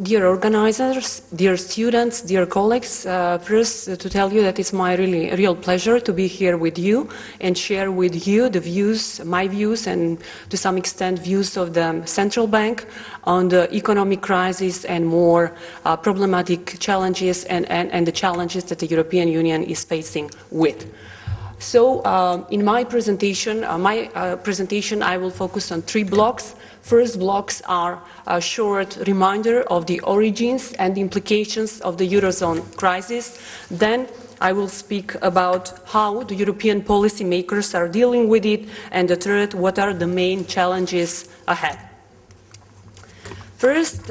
Dear organizers, dear students, dear colleagues, first to tell you that it's my real pleasure to be here with you and share with you the views, my views, and to some extent views of the central bank on the economic crisis and more problematic challenges and the challenges that the European Union is facing with. So in my presentation, I will focus on 3 blocks. First blocks are a short reminder of the origins and implications of the Eurozone crisis. Then I will speak about how the European policymakers are dealing with it. And the third, what are the main challenges ahead. First,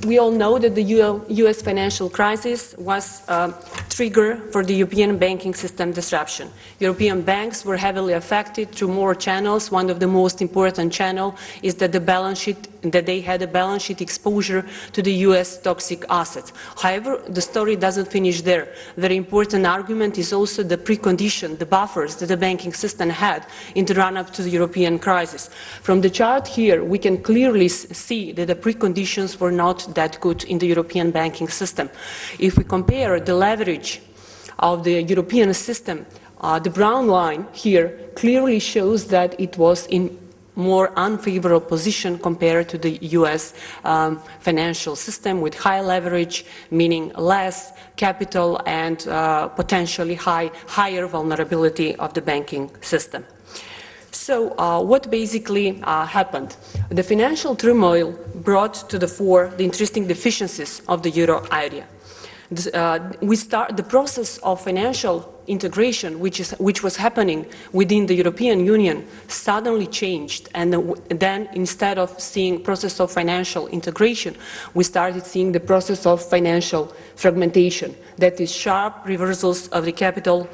we all know that the US financial crisis was a trigger for the European banking system disruption. European banks were heavily affected through more channels. One of the most important channels is that they had a balance sheet exposure to the US toxic assets. However, the story doesn't finish there. Very important argument is also the precondition, the buffers that the banking system had in the run-up to the European crisis. From the chart here, we can clearly see that the preconditions were not that good in the European banking system. If we compare the leverage of the European system, the brown line here clearly shows that it was in more unfavorable position compared to the US financial system with high leverage, meaning less capital and potentially higher vulnerability of the banking system. So what basically happened? The financial turmoil brought to the fore the interesting deficiencies of the euro area. The process of financial integration, which was happening within the European Union, suddenly changed, and then instead of seeing process of financial integration, we started seeing the process of financial fragmentation. That is sharp reversals of the capital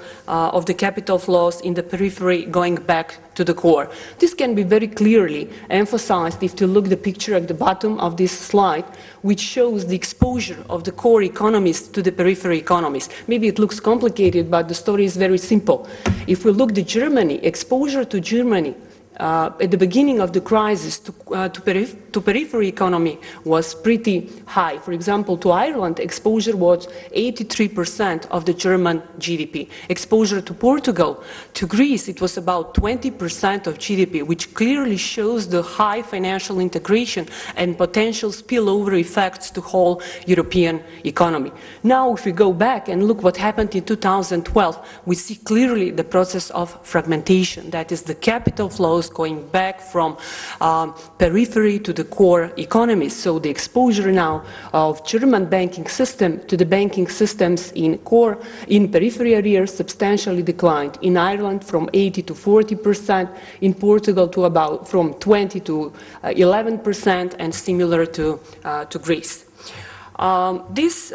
flows in the periphery going back to the core. This can be very clearly emphasized if you look at the picture at the bottom of this slide, which shows the exposure of the core economies to the periphery economies. Maybe it looks complicated, but the story is very simple. If we look at Germany, exposure to Germany at the beginning of the crisis to periphery economy was pretty high. For example, to Ireland, exposure was 83% of the German GDP. Exposure to Portugal, to Greece, it was about 20% of GDP, which clearly shows the high financial integration and potential spillover effects to whole European economy. Now, if we go back and look what happened in 2012, we see clearly the process of fragmentation. That is the capital flows going back from periphery to the core economies. So the exposure now of German banking system to the banking systems in periphery areas substantially declined. In Ireland from 80 to 40%, in Portugal to about from 20 to 11%, and similar to Greece. This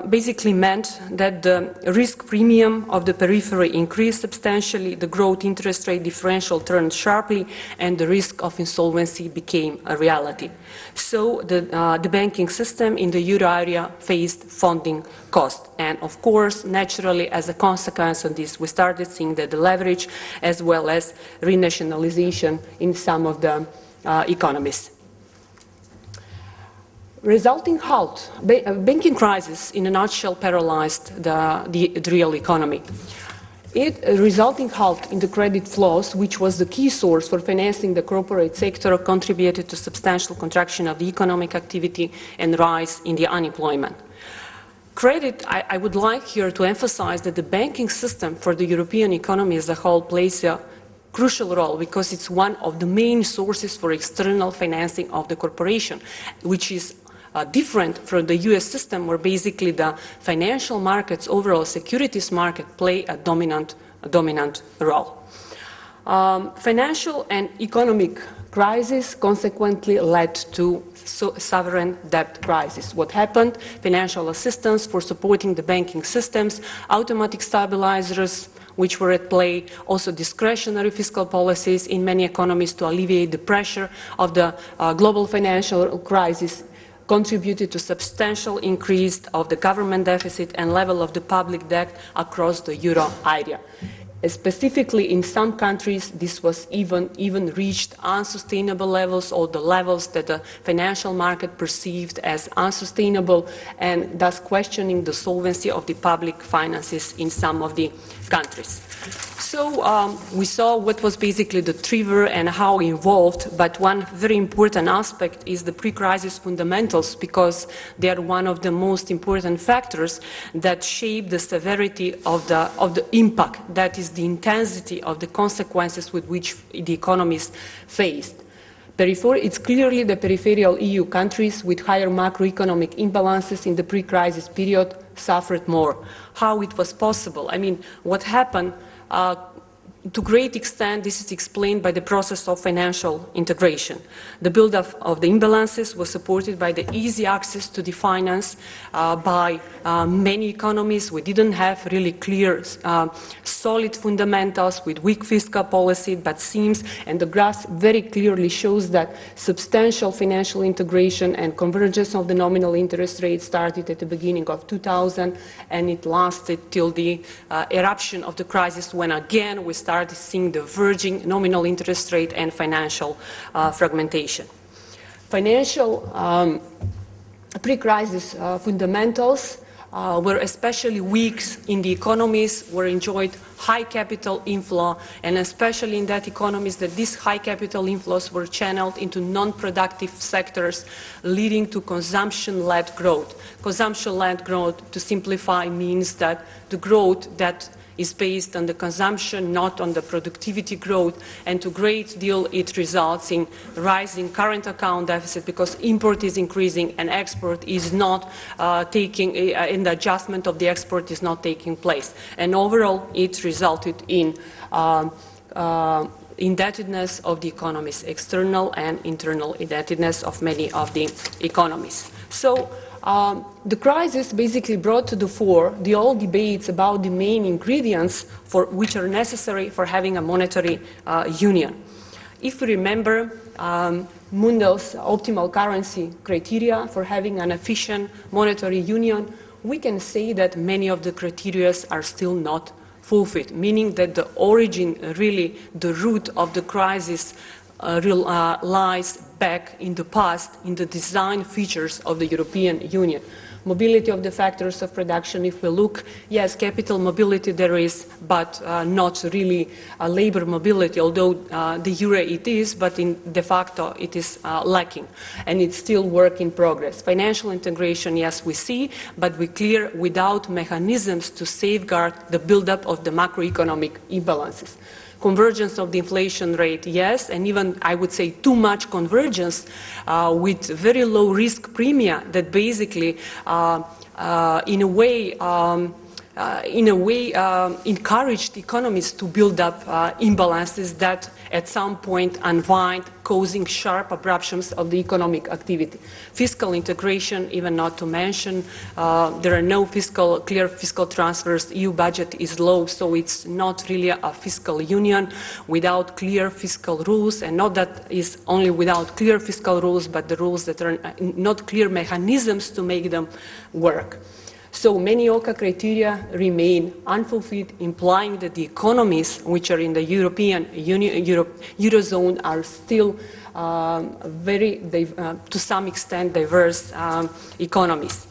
basically meant that the risk premium of the periphery increased substantially, the growth interest rate differential turned sharply, and the risk of insolvency became a reality. So the banking system in the euro area faced funding cost. And of course, naturally, as a consequence of this, we started seeing that the leverage as well as renationalization in some of the economies. Resulting halt, banking crisis in a nutshell paralyzed the real economy. Resulting halt in the credit flows, which was the key source for financing the corporate sector, contributed to substantial contraction of the economic activity and rise in the unemployment. Credit, I would like here to emphasize that the banking system for the European economy as a whole plays a crucial role because it's one of the main sources for external financing of the corporation, which is different from the US system where basically the financial markets, overall securities market, play a dominant role. Financial and economic crisis consequently led to sovereign debt crisis. What happened? Financial assistance for supporting the banking systems, automatic stabilizers which were at play, also discretionary fiscal policies in many economies to alleviate the pressure of the global financial crisis contributed to substantial increase of the government deficit and level of the public debt across the euro area. Specifically in some countries, this was even reached unsustainable levels, or the levels that the financial market perceived as unsustainable, and thus questioning the solvency of the public finances in some of the countries. So we saw what was basically the trigger and how involved, but one very important aspect is the pre-crisis fundamentals, because they are one of the most important factors that shape the severity of the impact, that is the intensity of the consequences with which the economies faced. It's clearly the peripheral EU countries with higher macroeconomic imbalances in the pre-crisis period suffered more. How it was possible? I mean, what happened? To a great extent, this is explained by the process of financial integration. The build-up of the imbalances was supported by the easy access to the finance by many economies. We didn't have really clear, solid fundamentals with weak fiscal policy, but seems, and the graph very clearly shows that substantial financial integration and convergence of the nominal interest rate started at the beginning of 2000, and it lasted till the eruption of the crisis, when again we started seeing the verging nominal interest rate and financial fragmentation. Financial pre-crisis fundamentals were especially weak in the economies where enjoyed high capital inflow, and especially in that economies that these high capital inflows were channeled into non-productive sectors, leading to consumption-led growth. Consumption-led growth, to simplify, means that the growth that is based on the consumption, not on the productivity growth, and to a great deal it results in rising current account deficit because import is increasing and export is not and the adjustment of the export is not taking place. And overall it resulted in indebtedness of the economies, external and internal indebtedness of many of the economies. So the crisis basically brought to the fore the old debates about the main ingredients which are necessary for having a monetary union. If we remember Mundel's optimal currency criteria for having an efficient monetary union, we can say that many of the criteria are still not fulfilled, meaning that the origin, really the root of the crisis lies back in the past, in the design features of the European Union. Mobility of the factors of production, if we look, yes, capital mobility there is, but not really labor mobility, although the euro it is, but in de facto it is lacking, and it's still work in progress. Financial integration, yes, we see, but we clear without mechanisms to safeguard the buildup of the macroeconomic imbalances. Convergence of the inflation rate, yes, and even I would say too much convergence with very low risk premia that basically in a way encouraged economies to build up imbalances that at some point unwind, causing sharp abruptions of the economic activity. Fiscal integration, even not to mention, there are no clear fiscal transfers, EU budget is low, so it's not really a fiscal union without clear fiscal rules, and not that is only without clear fiscal rules, but the rules that are not clear mechanisms to make them work. So many OCA criteria remain unfulfilled, implying that the economies which are in the European Union, Eurozone are still to some extent, diverse economies.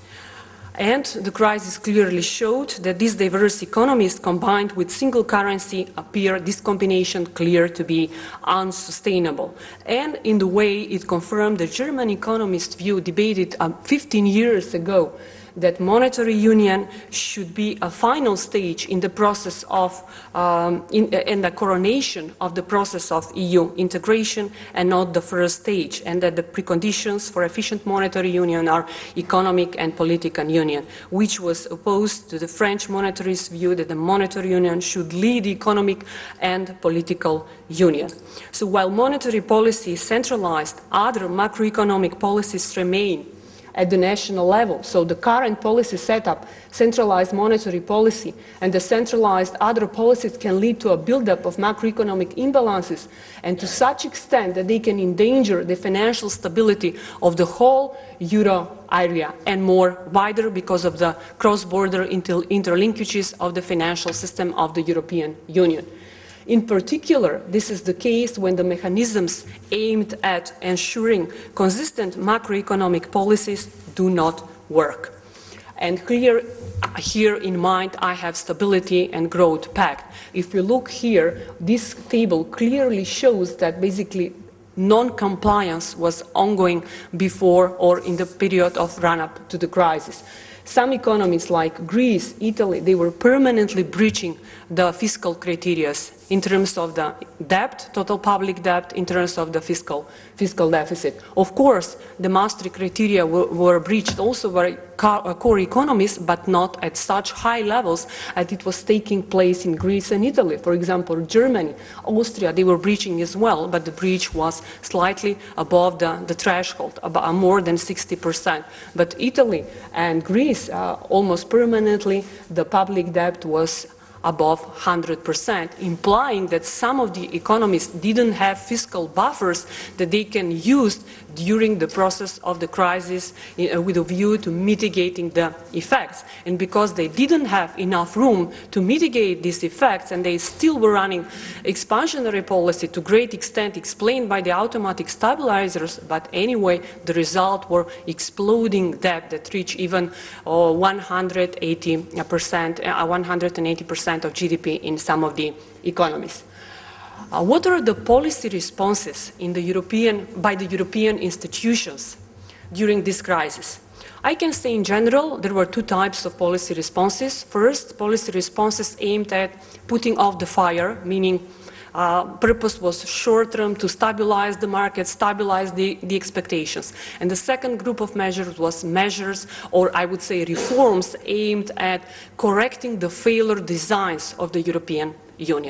And the crisis clearly showed that these diverse economies combined with single currency appear, this combination clear to be unsustainable. And in the way it confirmed the German economist view debated 15 years ago, that monetary union should be a final stage in the process of, in the coronation of the process of EU integration and not the first stage, and that the preconditions for efficient monetary union are economic and political union, which was opposed to the French monetarist view that the monetary union should lead economic and political union. So while monetary policy is centralized, other macroeconomic policies remain at the national level. So the current policy setup, centralized monetary policy, and the centralized other policies can lead to a buildup of macroeconomic imbalances, and to such extent that they can endanger the financial stability of the whole euro area and more wider because of the cross-border interlinkages of the financial system of the European Union. In particular, this is the case when the mechanisms aimed at ensuring consistent macroeconomic policies do not work. And here in mind, I have Stability and Growth Pact. If we look here, this table clearly shows that basically non-compliance was ongoing before or in the period of run-up to the crisis. Some economies like Greece, Italy, they were permanently breaching the fiscal criteria in terms of the debt, total public debt, in terms of the fiscal deficit. Of course, the Maastricht criteria were breached also by core economies, but not at such high levels as it was taking place in Greece and Italy. For example, Germany, Austria, they were breaching as well, but the breach was slightly above the threshold, about more than 60%. But Italy and Greece, almost permanently, the public debt was above 100%, implying that some of the economies didn't have fiscal buffers that they can use during the process of the crisis with a view to mitigating the effects. And because they didn't have enough room to mitigate these effects, and they still were running expansionary policy to great extent explained by the automatic stabilizers, but anyway, the result were exploding debt that reached even 180% of GDP in some of the economies. What are the policy responses by the European institutions during this crisis? I can say in general there were two types of policy responses. First, policy responses aimed at putting off the fire, meaning purpose was short-term to stabilize the market, stabilize the expectations. And the second group of measures was measures, or I would say reforms, aimed at correcting the failure designs of the European Union.